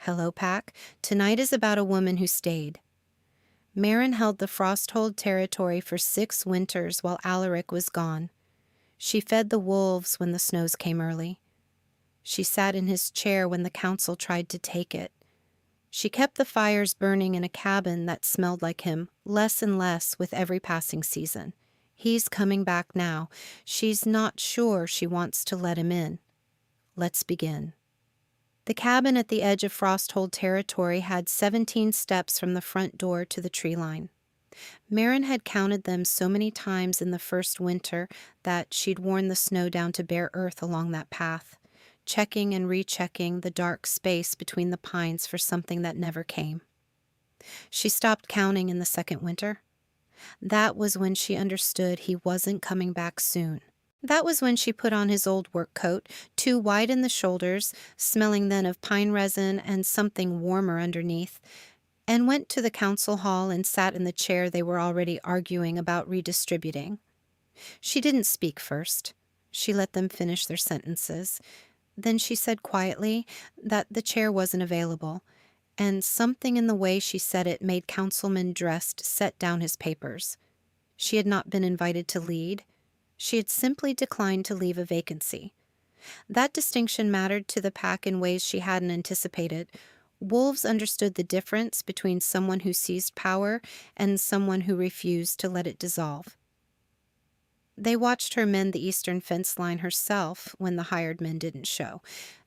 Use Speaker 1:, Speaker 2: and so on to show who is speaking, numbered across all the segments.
Speaker 1: Hello, Pack. Tonight is about a woman who stayed. Marin held the Frosthold territory for 6 winters while Alaric was gone. She fed the wolves when the snows came early. She sat in his chair when the council tried to take it. She kept the fires burning in a cabin that smelled like him, less and less with every passing season. He's coming back now. She's not sure she wants to let him in. Let's begin. The cabin at the edge of Frosthold territory had 17 steps from the front door to the tree line. Marin had counted them so many times in the first winter that she'd worn the snow down to bare earth along that path, checking and rechecking the dark space between the pines for something that never came. She stopped counting in the second winter. That was when she understood he wasn't coming back soon. That was when she put on his old work coat, too wide in the shoulders, smelling then of pine resin and something warmer underneath, and went to the council hall and sat in the chair they were already arguing about redistributing. She didn't speak first. She let them finish their sentences. Then she said quietly that the chair wasn't available, and something in the way she said it made Councilman Dressed set down his papers. She had not been invited to lead. She had simply declined to leave a vacancy. That distinction mattered to the pack in ways she hadn't anticipated. Wolves understood the difference between someone who seized power and someone who refused to let it dissolve. They watched her mend the eastern fence line herself when the hired men didn't show.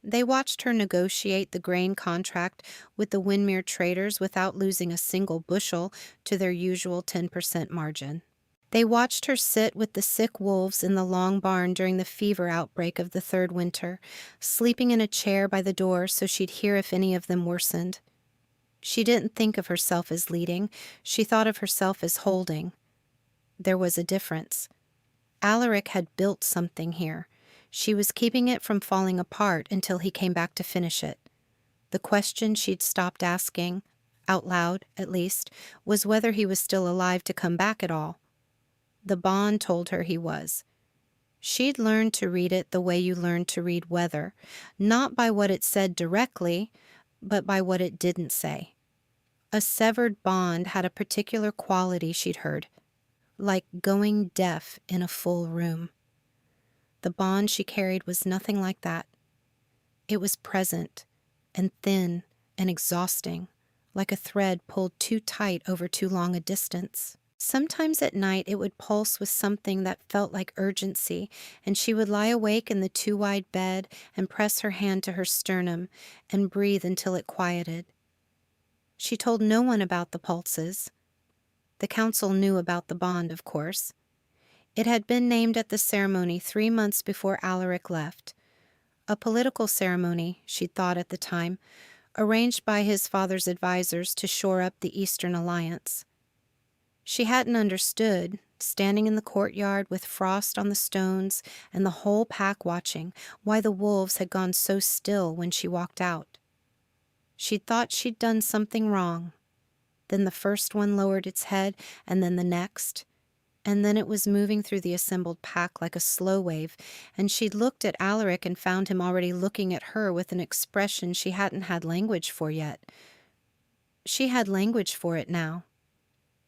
Speaker 1: They watched her negotiate the grain contract with the Windmere traders without losing a single bushel to their usual 10% margin. They watched her sit with the sick wolves in the long barn during the fever outbreak of the third winter, sleeping in a chair by the door so she'd hear if any of them worsened. She didn't think of herself as leading. She thought of herself as holding. There was a difference. Alaric had built something here. She was keeping it from falling apart until he came back to finish it. The question she'd stopped asking, out loud at least, was whether he was still alive to come back at all. The bond told her he was. She'd learned to read it the way you learn to read weather, not by what it said directly, but by what it didn't say. A severed bond had a particular quality she'd heard, like going deaf in a full room. The bond she carried was nothing like that. It was present and thin and exhausting, like a thread pulled too tight over too long a distance. Sometimes at night it would pulse with something that felt like urgency, and she would lie awake in the too-wide bed and press her hand to her sternum and breathe until it quieted. She told no one about the pulses. The council knew about the bond, of course. It had been named at the ceremony 3 months before Alaric left. A political ceremony, she'd thought at the time, arranged by his father's advisors to shore up the Eastern Alliance. She hadn't understood, standing in the courtyard with frost on the stones and the whole pack watching, why the wolves had gone so still when she walked out. She'd thought she'd done something wrong. Then the first one lowered its head, and then the next, and then it was moving through the assembled pack like a slow wave, and she'd looked at Alaric and found him already looking at her with an expression she hadn't had language for yet. She had language for it now.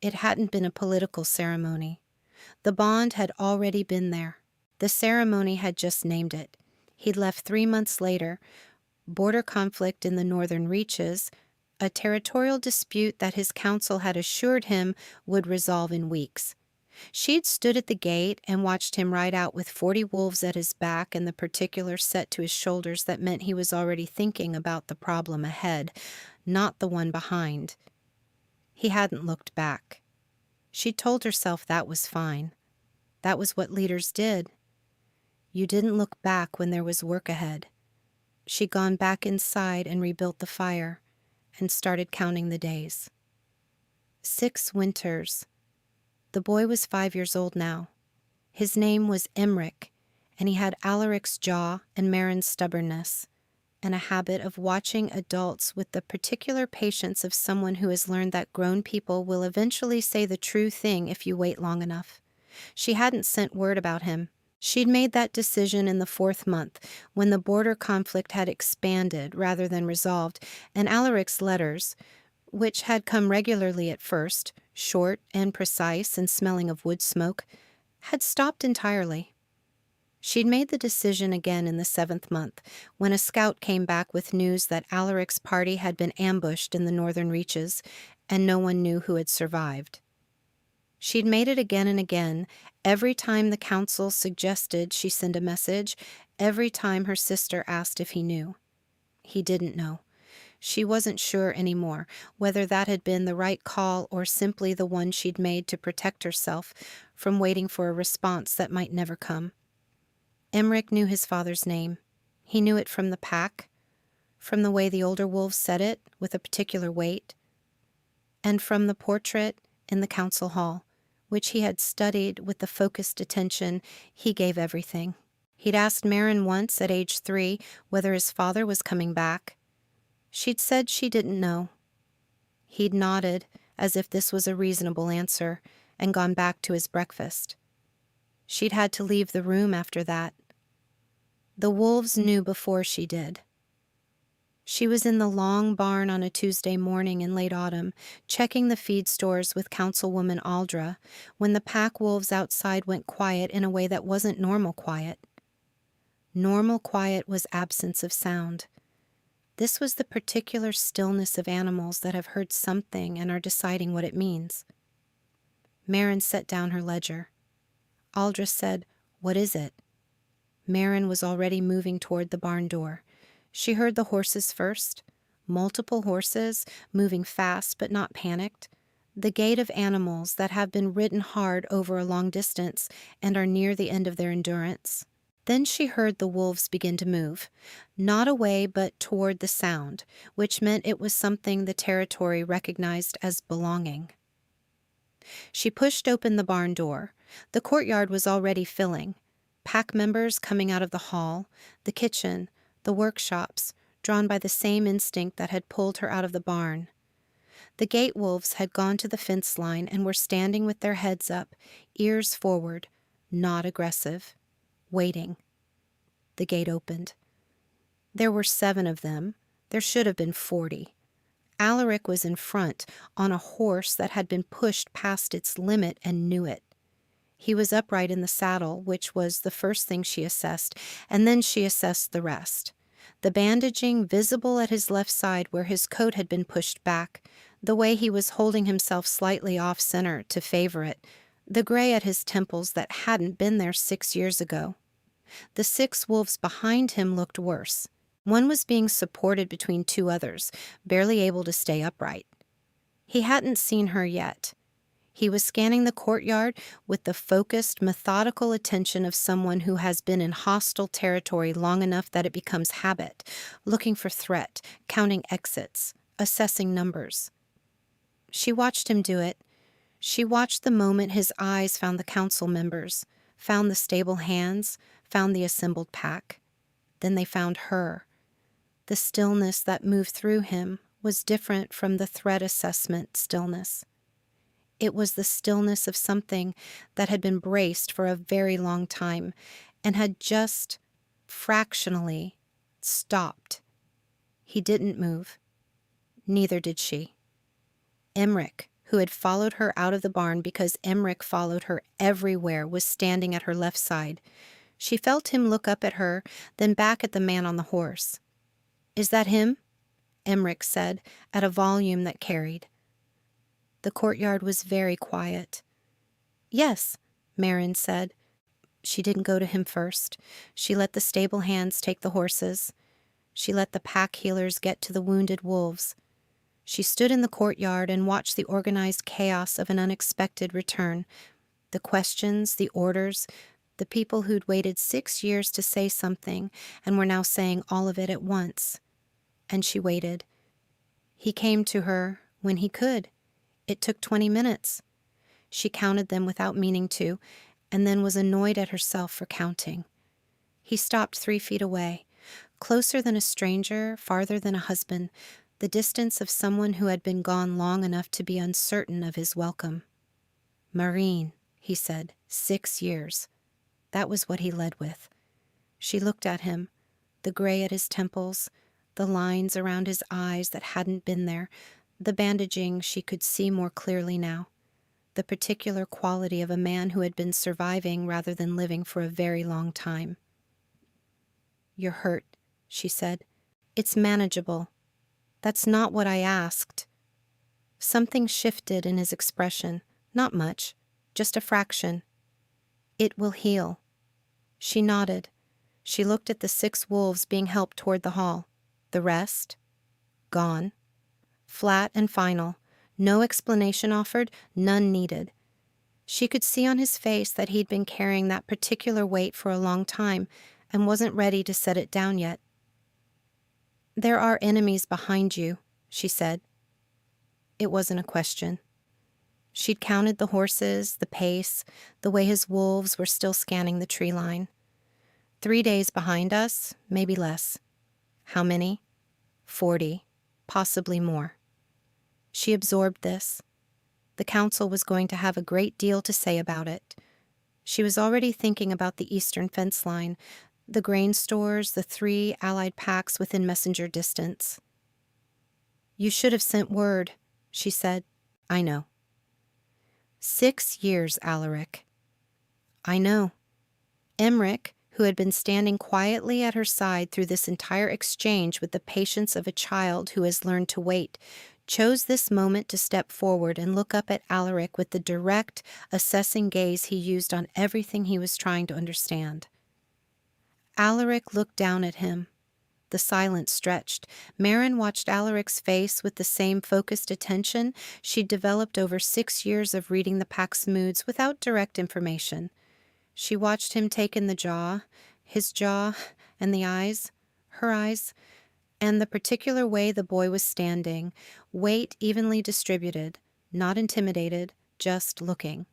Speaker 1: It hadn't been a political ceremony. The bond had already been there. The ceremony had just named it. He'd left 3 months later. Border conflict in the northern reaches, a territorial dispute that his council had assured him would resolve in weeks. She'd stood at the gate and watched him ride out with 40 wolves at his back and the particular set to his shoulders that meant he was already thinking about the problem ahead, not the one behind. He hadn't looked back. She'd told herself that was fine. That was what leaders did. You didn't look back when there was work ahead. She'd gone back inside and rebuilt the fire and started counting the days. 6 winters. The boy was 5 years old now. His name was Emric, and he had Alaric's jaw and Marin's stubbornness, and a habit of watching adults with the particular patience of someone who has learned that grown people will eventually say the true thing if you wait long enough. She hadn't sent word about him, She'd made that decision in the 4th month, when the border conflict had expanded rather than resolved, and Alaric's letters, which had come regularly at first, short and precise and smelling of wood smoke, had stopped entirely. She'd made the decision again in the 7th month, when a scout came back with news that Alaric's party had been ambushed in the northern reaches, and no one knew who had survived. She'd made it again and again, every time the council suggested she send a message, every time her sister asked if he knew. He didn't know. She wasn't sure anymore whether that had been the right call or simply the one she'd made to protect herself from waiting for a response that might never come. Emmerich knew his father's name. He knew it from the pack, from the way the older wolves said it with a particular weight, and from the portrait in the council hall, which he had studied with the focused attention he gave everything. He'd asked Marin once, at age 3, whether his father was coming back. She'd said she didn't know. He'd nodded, as if this was a reasonable answer, and gone back to his breakfast. She'd had to leave the room after that. The wolves knew before she did. She was in the long barn on a Tuesday morning in late autumn, checking the feed stores with Councilwoman Aldra, when the pack wolves outside went quiet in a way that wasn't normal quiet. Normal quiet was absence of sound. This was the particular stillness of animals that have heard something and are deciding what it means. Marin set down her ledger. Aldra said, "What is it?" Marin was already moving toward the barn door. She heard the horses first, multiple horses, moving fast but not panicked, the gait of animals that have been ridden hard over a long distance and are near the end of their endurance. Then she heard the wolves begin to move, not away but toward the sound, which meant it was something the territory recognized as belonging. She pushed open the barn door. The courtyard was already filling. Pack members coming out of the hall, the kitchen, the workshops, drawn by the same instinct that had pulled her out of the barn. The gate wolves had gone to the fence line and were standing with their heads up, ears forward, not aggressive, waiting. The gate opened. There were 7 of them. There should have been 40. Alaric was in front, on a horse that had been pushed past its limit and knew it. He was upright in the saddle, which was the first thing she assessed, and then she assessed the rest. The bandaging visible at his left side where his coat had been pushed back, the way he was holding himself slightly off-center to favor it, the gray at his temples that hadn't been there 6 years ago. The 6 wolves behind him looked worse. One was being supported between 2 others, barely able to stay upright. He hadn't seen her yet. He was scanning the courtyard with the focused, methodical attention of someone who has been in hostile territory long enough that it becomes habit, looking for threat, counting exits, assessing numbers. She watched him do it. She watched the moment his eyes found the council members, found the stable hands, found the assembled pack. Then they found her. The stillness that moved through him was different from the threat assessment stillness. It was the stillness of something that had been braced for a very long time and had just fractionally stopped. He didn't move. Neither did she. Emmerich, who had followed her out of the barn because Emmerich followed her everywhere, was standing at her left side. She felt him look up at her, then back at the man on the horse. "Is that him?" Emmerich said, at a volume that carried. The courtyard was very quiet. "Yes," Marin said. She didn't go to him first. She let the stable hands take the horses. She let the pack healers get to the wounded wolves. She stood in the courtyard and watched the organized chaos of an unexpected return. The questions, the orders, the people who'd waited 6 years to say something and were now saying all of it at once. And she waited. He came to her when he could. It took 20 minutes. She counted them without meaning to, and then was annoyed at herself for counting. He stopped 3 feet away, closer than a stranger, farther than a husband, the distance of someone who had been gone long enough to be uncertain of his welcome. "Marin," he said, 6 years. That was what he led with. She looked at him, the gray at his temples, the lines around his eyes that hadn't been there, the bandaging she could see more clearly now, the particular quality of a man who had been surviving rather than living for a very long time. "You're hurt," she said. "It's manageable. That's not what I asked." Something shifted in his expression. Not much, just a fraction. "It will heal." She nodded. She looked at the 6 wolves being helped toward the hall. The rest? Gone. Flat and final. No explanation offered, none needed. She could see on his face that he'd been carrying that particular weight for a long time and wasn't ready to set it down yet. "There are enemies behind you," she said. It wasn't a question. She'd counted the horses, the pace, the way his wolves were still scanning the tree line. 3 days behind us, maybe less. How many? 40, possibly more. She absorbed this. The council was going to have a great deal to say about it. She was already thinking about the eastern fence line, the grain stores, the 3 allied packs within messenger distance. "You should have sent word," she said. "I know." 6 years, Alaric. "I know." Emmerich, who had been standing quietly at her side through this entire exchange with the patience of a child who has learned to wait, chose this moment to step forward and look up at Alaric with the direct, assessing gaze he used on everything he was trying to understand. Alaric looked down at him. The silence stretched. Marin watched Alaric's face with the same focused attention she'd developed over 6 years of reading the pack's moods without direct information. She watched him take in the jaw, his jaw, and the eyes, her eyes, and the particular way the boy was standing, weight evenly distributed, not intimidated, just looking.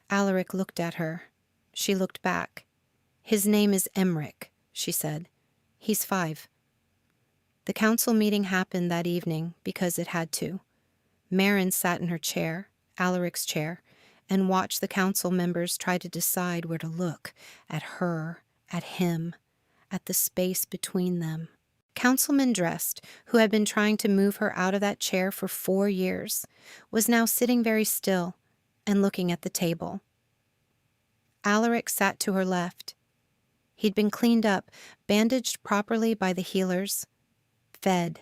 Speaker 1: Alaric looked at her. She looked back. "His name is Emmerich," she said. "He's 5. The council meeting happened that evening because it had to. Marin sat in her chair, Alaric's chair, and watched the council members try to decide where to look, at her, at him, at the space between them. Councilman Drest, who had been trying to move her out of that chair for 4 years, was now sitting very still and looking at the table. Alaric sat to her left. He'd been cleaned up, bandaged properly by the healers, fed.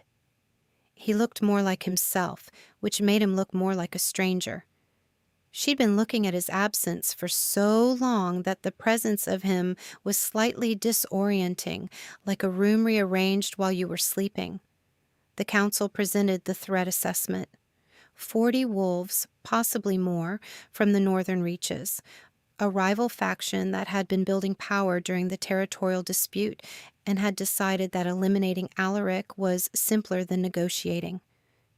Speaker 1: He looked more like himself, which made him look more like a stranger. She'd been looking at his absence for so long that the presence of him was slightly disorienting, like a room rearranged while you were sleeping. The council presented the threat assessment. 40 wolves, possibly more, from the northern reaches, a rival faction that had been building power during the territorial dispute and had decided that eliminating Alaric was simpler than negotiating.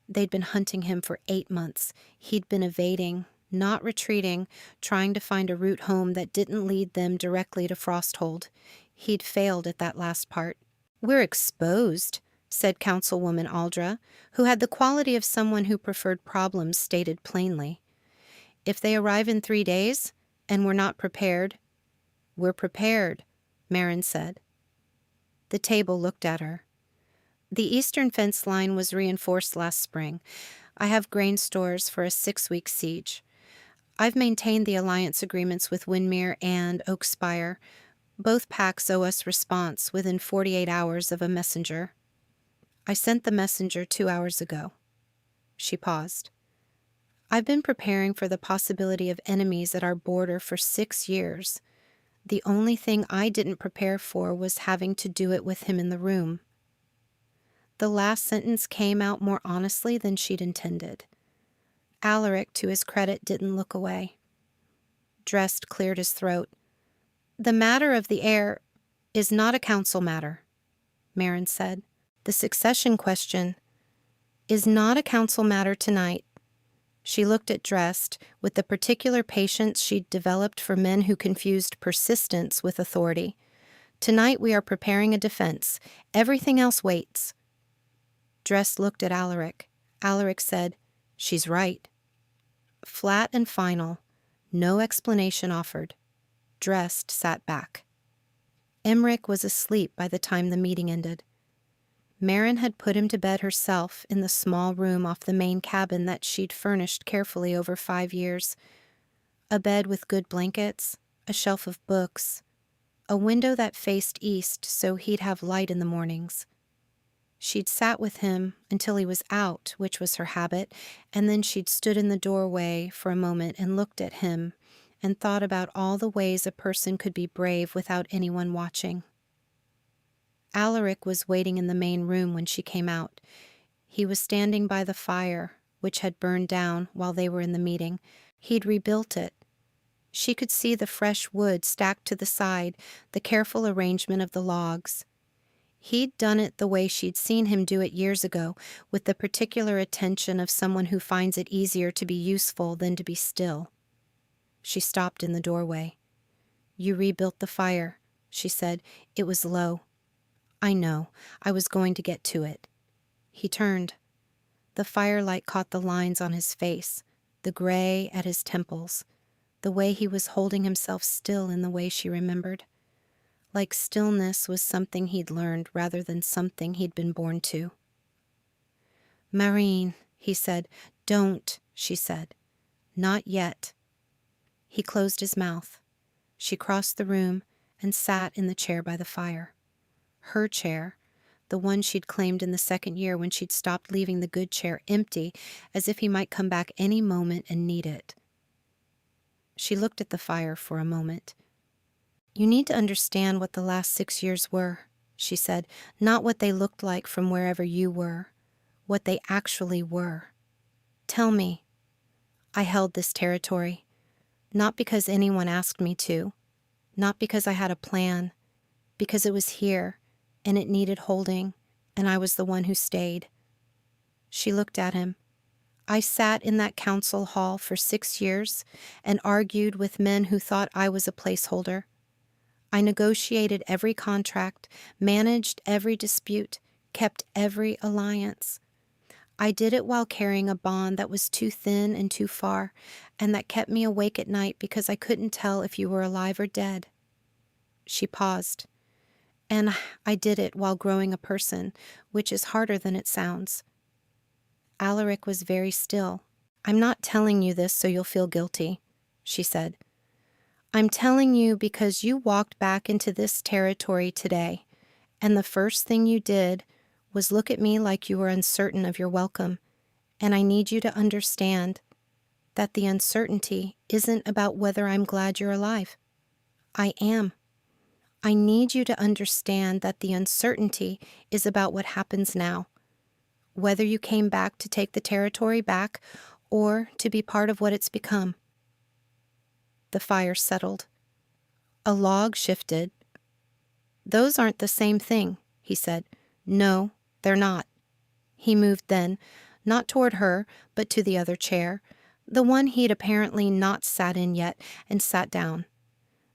Speaker 1: They'd been hunting him for 8 months. He'd been evading, not retreating, trying to find a route home that didn't lead them directly to Frosthold. He'd failed at that last part. "We're exposed," said Councilwoman Aldra, who had the quality of someone who preferred problems stated plainly. "If they arrive in 3 days, and we're not prepared—" "We're prepared," Marin said. The table looked at her. "The eastern fence line was reinforced last spring. I have grain stores for a 6-week siege. I've maintained the alliance agreements with Windmere and Oakspire. Both packs owe us response within 48 hours of a messenger. I sent the messenger 2 hours ago." She paused. "I've been preparing for the possibility of enemies at our border for 6 years. The only thing I didn't prepare for was having to do it with him in the room." The last sentence came out more honestly than she'd intended. Alaric, to his credit, didn't look away. Drest cleared his throat. "The matter of the heir is not a council matter," Marin said. "The succession question is not a council matter tonight." She looked at Drest with the particular patience she'd developed for men who confused persistence with authority. "Tonight we are preparing a defense. Everything else waits." Drest looked at Alaric. Alaric said, "She's right." Flat and final, no explanation offered. dressed, sat back. Emmerich was asleep by the time the meeting ended. Marin had put him to bed herself in the small room off the main cabin that she'd furnished carefully over 5 years. A bed with good blankets, a shelf of books, a window that faced east so he'd have light in the mornings. She'd sat with him until he was out, which was her habit, and then she'd stood in the doorway for a moment and looked at him and thought about all the ways a person could be brave without anyone watching. Alaric was waiting in the main room when she came out. He was standing by the fire, which had burned down while they were in the meeting. He'd rebuilt it. She could see the fresh wood stacked to the side, the careful arrangement of the logs. He'd done it the way she'd seen him do it years ago, with the particular attention of someone who finds it easier to be useful than to be still. She stopped in the doorway. "You rebuilt the fire," she said. "It was low." "I know. I was going to get to it." He turned. The firelight caught the lines on his face, the gray at his temples, the way he was holding himself still in the way she remembered. Like stillness was something he'd learned rather than something he'd been born to. "Marin," he said. "Don't," she said. "Not yet." He closed his mouth. She crossed the room and sat in the chair by the fire. Her chair, the one she'd claimed in the second year when she'd stopped leaving the good chair empty, as if he might come back any moment and need it. She looked at the fire for a moment. "You need to understand what the last 6 years were," she said, "not what they looked like from wherever you were, what they actually were. Tell me." I held this territory, not because anyone asked me to, not because I had a plan, because it was here, and it needed holding, and I was the one who stayed. She looked at him. "I sat in that council hall for 6 years and argued with men who thought I was a placeholder. I negotiated every contract, managed every dispute, kept every alliance. I did it while carrying a bond that was too thin and too far, and that kept me awake at night because I couldn't tell if you were alive or dead." She paused. "And I did it while growing a person, which is harder than it sounds." Alaric was very still. "I'm not telling you this so you'll feel guilty," she said. "I'm telling you because you walked back into this territory today, and the first thing you did was look at me like you were uncertain of your welcome, and I need you to understand that the uncertainty isn't about whether I'm glad you're alive. I am. I need you to understand that the uncertainty is about what happens now, whether you came back to take the territory back or to be part of what it's become." The fire settled. A log shifted. "Those aren't the same thing," he said. "No, they're not." He moved then, not toward her, but to the other chair, the one he'd apparently not sat in yet, and sat down.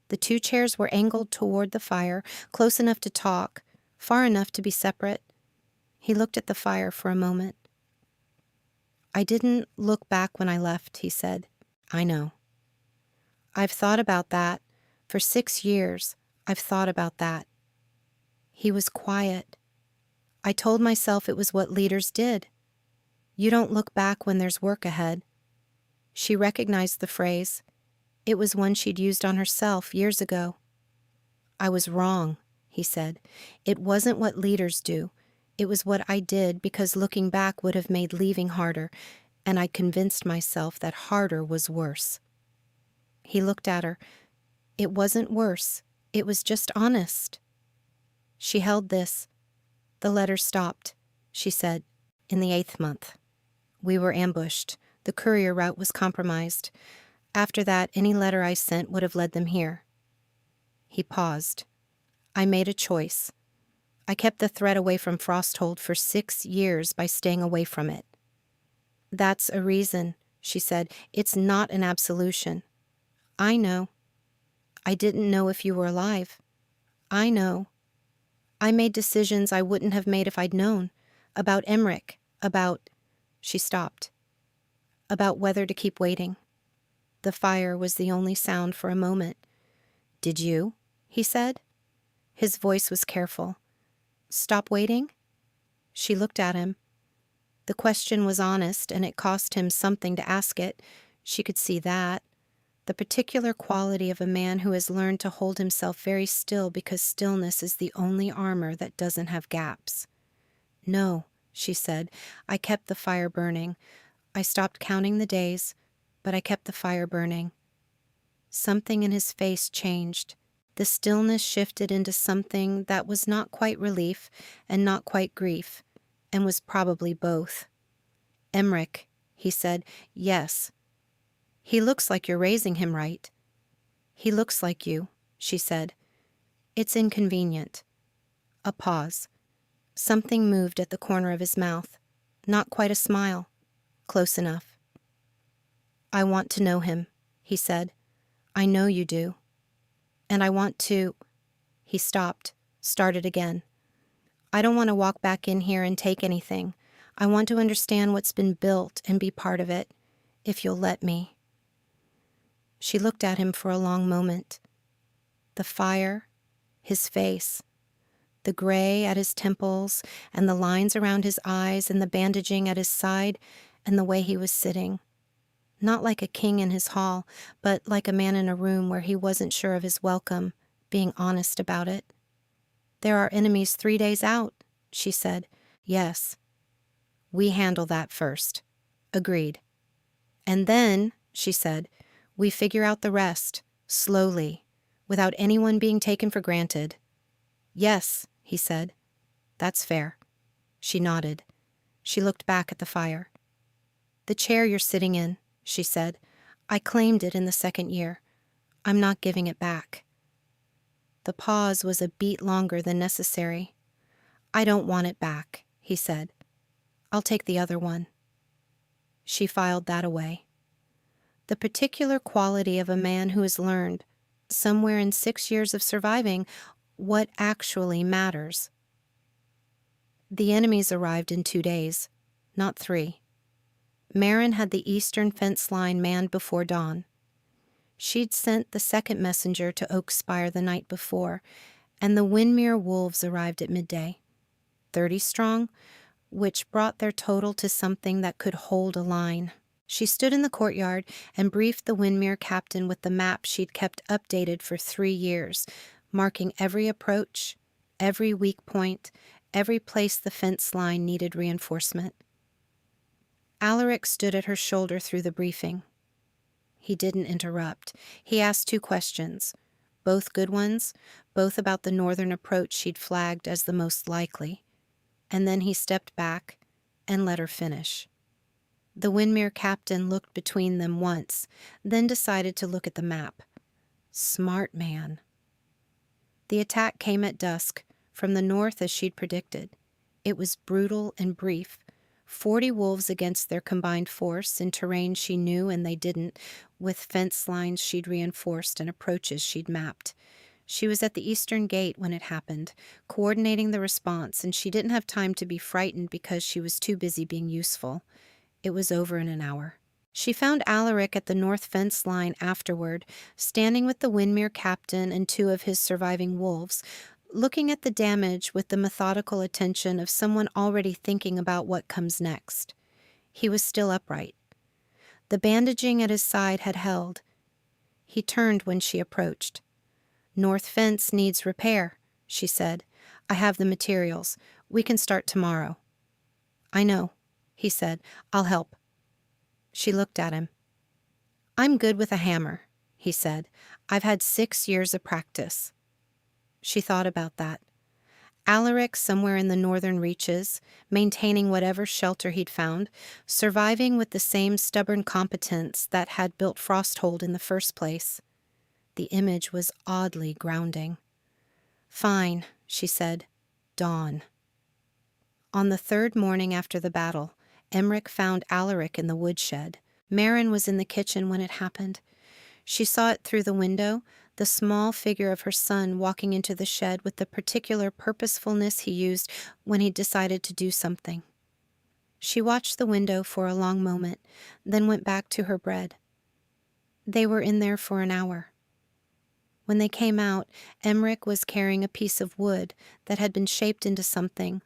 Speaker 1: The 2 chairs were angled toward the fire, close enough to talk, far enough to be separate. He looked at the fire for a moment. "I didn't look back when I left," he said. "I know. I've thought about that. For 6 years, I've thought about that." He was quiet. "I told myself it was what leaders did. You don't look back when there's work ahead." She recognized the phrase. It was one she'd used on herself years ago. "I was wrong," he said. "It wasn't what leaders do. It was what I did because looking back would have made leaving harder, and I convinced myself that harder was worse." He looked at her. "It wasn't worse. It was just honest." She held this. "The letter stopped," she said, "in the 8th month. We were ambushed. The courier route was compromised. After that, any letter I sent would have led them here." He paused. "I made a choice. I kept the threat away from Frosthold for 6 years by staying away from it." "That's a reason," she said. "It's not an absolution." "I know. I didn't know if you were alive." "I know. I made decisions I wouldn't have made if I'd known. About Emmerich. About—" She stopped. "About whether to keep waiting." The fire was the only sound for a moment. Did you? He said. His voice was careful. Stop waiting? She looked at him. The question was honest, and it cost him something to ask it. She could see that. The particular quality of a man who has learned to hold himself very still because stillness is the only armor that doesn't have gaps. No, she said. I kept the fire burning. I stopped counting the days, but I kept the fire burning. Something in his face changed. The stillness shifted into something that was not quite relief and not quite grief, and was probably both. Emmerich, he said. Yes. He looks like you're raising him right. He looks like you, she said. It's inconvenient. A pause. Something moved at the corner of his mouth. Not quite a smile. Close enough. I want to know him, he said. I know you do. And I want to... He stopped, started again. I don't want to walk back in here and take anything. I want to understand what's been built and be part of it, if you'll let me. She looked at him for a long moment. The fire, his face, the gray at his temples, and the lines around his eyes, and the bandaging at his side, and the way he was sitting. Not like a king in his hall, but like a man in a room where he wasn't sure of his welcome, being honest about it. There are enemies 3 days out, she said. Yes. We handle that first. Agreed. And then, she said, we figure out the rest, slowly, without anyone being taken for granted. Yes, he said. That's fair. She nodded. She looked back at the fire. The chair you're sitting in, she said. I claimed it in the 2nd year. I'm not giving it back. The pause was a beat longer than necessary. I don't want it back, he said. I'll take the other one. She filed that away. The particular quality of a man who has learned, somewhere in 6 years of surviving, what actually matters. The enemies arrived in 2 days, not 3. Marin had the eastern fence line manned before dawn. She'd sent the 2nd messenger to Oak Spire the night before, and the Windmere wolves arrived at midday. 30 strong, which brought their total to something that could hold a line. She stood in the courtyard and briefed the Windmere captain with the map she'd kept updated for 3 years, marking every approach, every weak point, every place the fence line needed reinforcement. Alaric stood at her shoulder through the briefing. He didn't interrupt. He asked 2 questions, both good ones, both about the northern approach she'd flagged as the most likely, and then he stepped back and let her finish. The Windmere captain looked between them once, then decided to look at the map. Smart man. The attack came at dusk, from the north as she'd predicted. It was brutal and brief. 40 wolves against their combined force in terrain she knew and they didn't, with fence lines she'd reinforced and approaches she'd mapped. She was at the eastern gate when it happened, coordinating the response, and she didn't have time to be frightened because she was too busy being useful. It was over in an hour. She found Alaric at the north fence line afterward, standing with the Windmere captain and 2 of his surviving wolves, looking at the damage with the methodical attention of someone already thinking about what comes next. He was still upright. The bandaging at his side had held. He turned when she approached. North fence needs repair, she said. I have the materials. We can start tomorrow. I know, he said. I'll help. She looked at him. I'm good with a hammer, he said. I've had 6 years of practice. She thought about that. Alaric somewhere in the northern reaches, maintaining whatever shelter he'd found, surviving with the same stubborn competence that had built Frosthold in the first place. The image was oddly grounding. Fine, she said. Dawn. On the 3rd morning after the battle, Emmerich found Alaric in the woodshed. Marin was in the kitchen when it happened. She saw it through the window, the small figure of her son walking into the shed with the particular purposefulness he used when he decided to do something. She watched the window for a long moment, then went back to her bread. They were in there for an hour. When they came out, Emmerich was carrying a piece of wood that had been shaped into something.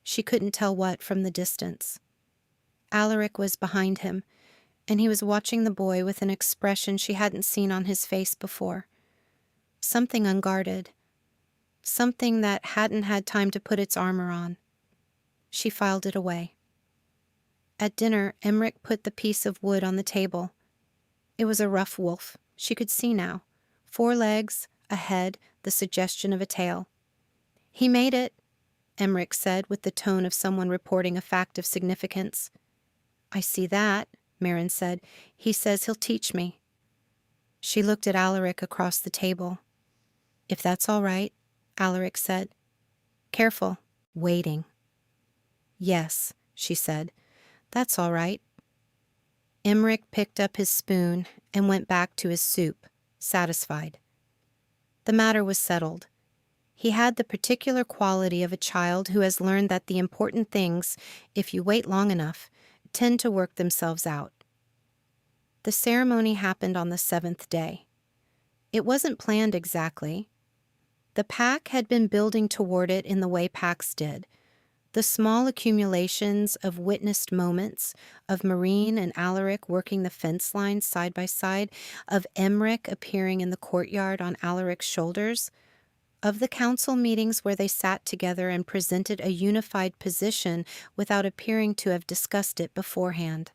Speaker 1: She couldn't tell what from the distance. Alaric was behind him, and he was watching the boy with an expression she hadn't seen on his face before. Something unguarded. Something that hadn't had time to put its armor on. She filed it away. At dinner, Emmerich put the piece of wood on the table. It was a rough wolf. She could see now. 4 legs, a head, the suggestion of a tail. "He made it," Emmerich said with the tone of someone reporting a fact of significance. "I see that," Marin said. "He says he'll teach me." She looked at Alaric across the table. "If that's all right," Alaric said. "Careful. Waiting." "Yes," she said. "That's all right." Emmerich picked up his spoon and went back to his soup, satisfied. The matter was settled. He had the particular quality of a child who has learned that the important things, if you wait long enough, tend to work themselves out. The ceremony happened on the 7th day. It wasn't planned exactly. The pack had been building toward it in the way packs did. The small accumulations of witnessed moments, of Marin and Alaric working the fence lines side by side, of Emmerich appearing in the courtyard on Alaric's shoulders, of the council meetings where they sat together and presented a unified position without appearing to have discussed it beforehand.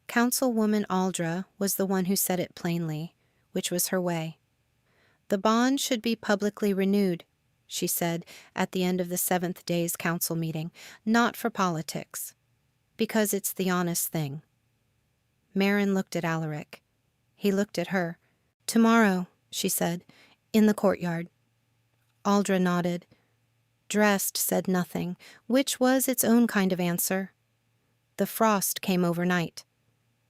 Speaker 1: Councilwoman Aldra was the one who said it plainly, which was her way. The bond should be publicly renewed, she said at the end of the 7th day's council meeting, not for politics, because it's the honest thing. Marin looked at Alaric. He looked at her. "Tomorrow," she said, "in the courtyard." Aldra nodded. Dressed said nothing, which was its own kind of answer. The frost came overnight.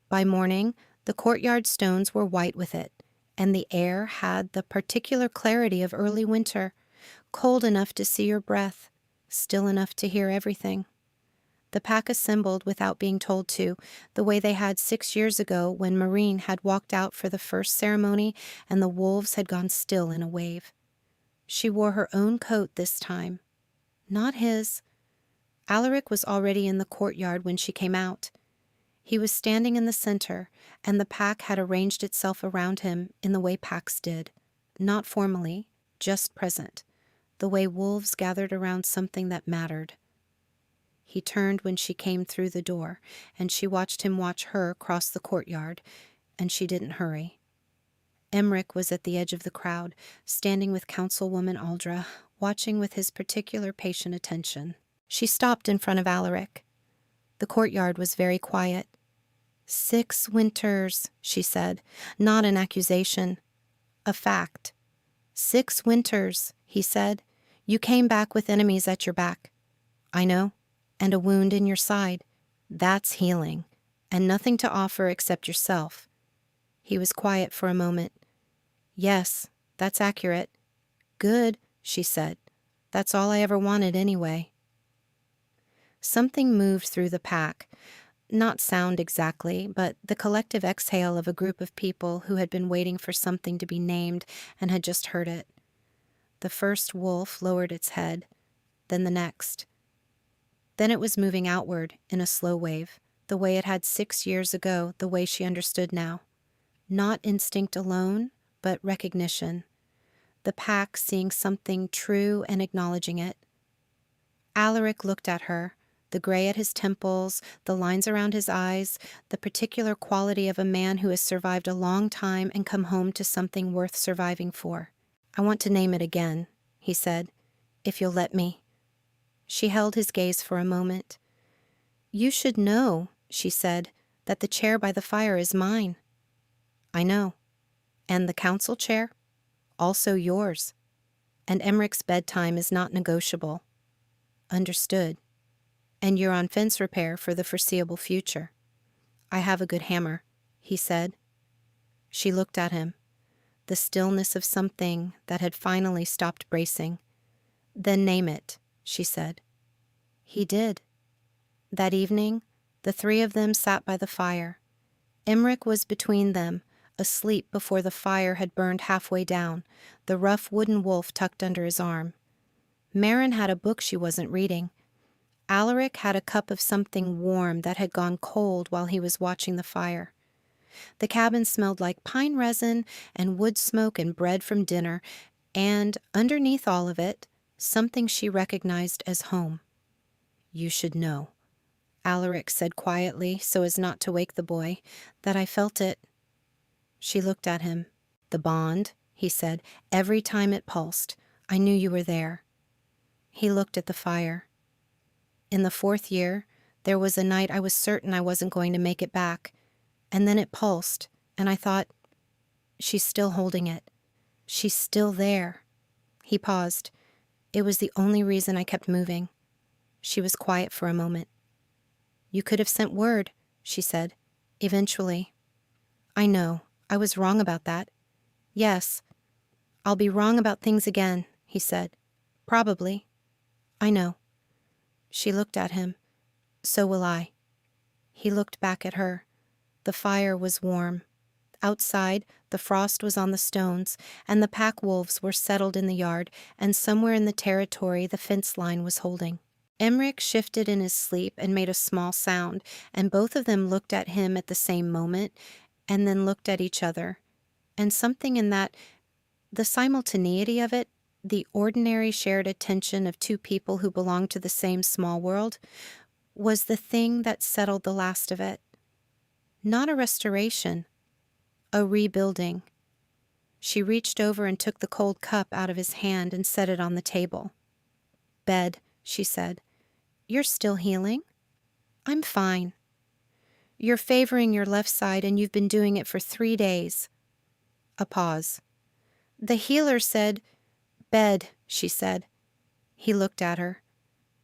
Speaker 1: By morning, the courtyard stones were white with it, and the air had the particular clarity of early winter, cold enough to see your breath, still enough to hear everything. The pack assembled without being told to, the way they had 6 years ago when Marin had walked out for the first ceremony and the wolves had gone still in a wave. She wore her own coat this time. Not his. Alaric was already in the courtyard when she came out. He was standing in the center, and the pack had arranged itself around him in the way packs did, not formally, just present, the way wolves gathered around something that mattered. He turned when she came through the door, and she watched him watch her cross the courtyard, and she didn't hurry. Emmerich was at the edge of the crowd, standing with Councilwoman Aldra, watching with his particular patient attention. She stopped in front of Alaric. The courtyard was very quiet. 6 winters, she said, not an accusation. A fact. 6 winters, he said. You came back with enemies at your back. I know. And a wound in your side. That's healing. And nothing to offer except yourself. He was quiet for a moment. Yes, that's accurate. Good, she said. That's all I ever wanted anyway. Something moved through the pack. Not sound exactly, but the collective exhale of a group of people who had been waiting for something to be named and had just heard it. The first wolf lowered its head, then the next. Then it was moving outward in a slow wave, the way it had 6 years ago, the way she understood now. Not instinct alone, but recognition. The pack seeing something true and acknowledging it. Alaric looked at her, the gray at his temples, the lines around his eyes, the particular quality of a man who has survived a long time and come home to something worth surviving for. I want to name it again, he said, if you'll let me. She held his gaze for a moment. You should know, she said, that the chair by the fire is mine. I know. And the council chair? Also yours. And Emmerich's bedtime is not negotiable. Understood. And you're on fence repair for the foreseeable future. I have a good hammer, he said. She looked at him, the stillness of something that had finally stopped bracing. Then name it, she said. He did. That evening, the 3 of them sat by the fire. Emmerich was between them, asleep before the fire had burned halfway down, the rough wooden wolf tucked under his arm. Marin had a book she wasn't reading. Alaric had a cup of something warm that had gone cold while he was watching the fire. The cabin smelled like pine resin and wood smoke and bread from dinner, and underneath all of it, something she recognized as home. "You should know," Alaric said quietly so as not to wake the boy, "that I felt it." She looked at him. "The bond," he said, "every time it pulsed. I knew you were there." He looked at the fire. "In the 4th year, there was a night I was certain I wasn't going to make it back, and then it pulsed, and I thought, she's still holding it. She's still there." He paused. "It was the only reason I kept moving." She was quiet for a moment. "You could have sent word," she said. "Eventually." "I know. I was wrong about that." "Yes. I'll be wrong about things again," he said. "Probably." "I know." She looked at him. "So will I." He looked back at her. The fire was warm. Outside, the frost was on the stones, and the pack wolves were settled in the yard, and somewhere in the territory the fence line was holding. Emmerich shifted in his sleep and made a small sound, and both of them looked at him at the same moment, and then looked at each other. And something in that, the simultaneity of it, the ordinary shared attention of two people who belonged to the same small world, was the thing that settled the last of it. Not a restoration, a rebuilding. She reached over and took the cold cup out of his hand and set it on the table. "Bed," she said. "You're still healing?" "I'm fine." "You're favoring your left side, and you've been doing it for 3 days." A pause. "The healer said—" "Bed," she said. He looked at her.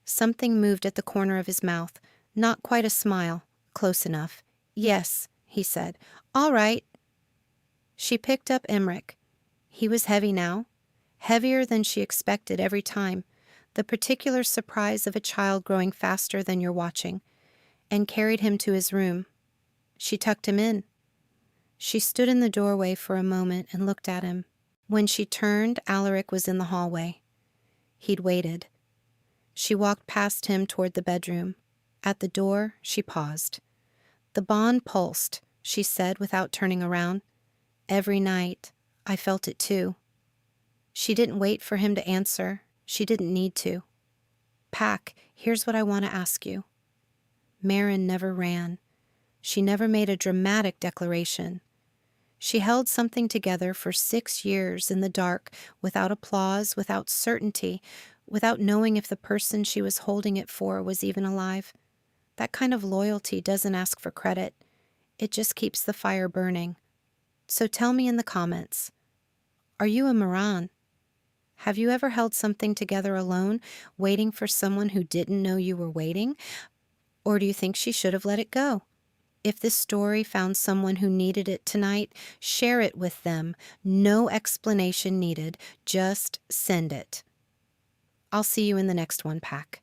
Speaker 1: Something moved at the corner of his mouth. Not quite a smile. Close enough. "Yes," he said. "All right." She picked up Emmerich. He was heavy now. Heavier than she expected every time. The particular surprise of a child growing faster than you're watching. And carried him to his room. She tucked him in. She stood in the doorway for a moment and looked at him. When she turned, Alaric was in the hallway. He'd waited. She walked past him toward the bedroom. At the door, she paused. "The bond pulsed," she said without turning around. "Every night. I felt it too." She didn't wait for him to answer. She didn't need to. "Pack, here's what I want to ask you." Marin never ran. She never made a dramatic declaration. She held something together for 6 years in the dark, without applause, without certainty, without knowing if the person she was holding it for was even alive. That kind of loyalty doesn't ask for credit. It just keeps the fire burning. So tell me in the comments, are you a Marin? Have you ever held something together alone, waiting for someone who didn't know you were waiting? Or do you think she should have let it go? If this story found someone who needed it tonight, share it with them. No explanation needed. Just send it. I'll see you in the next one, Pack.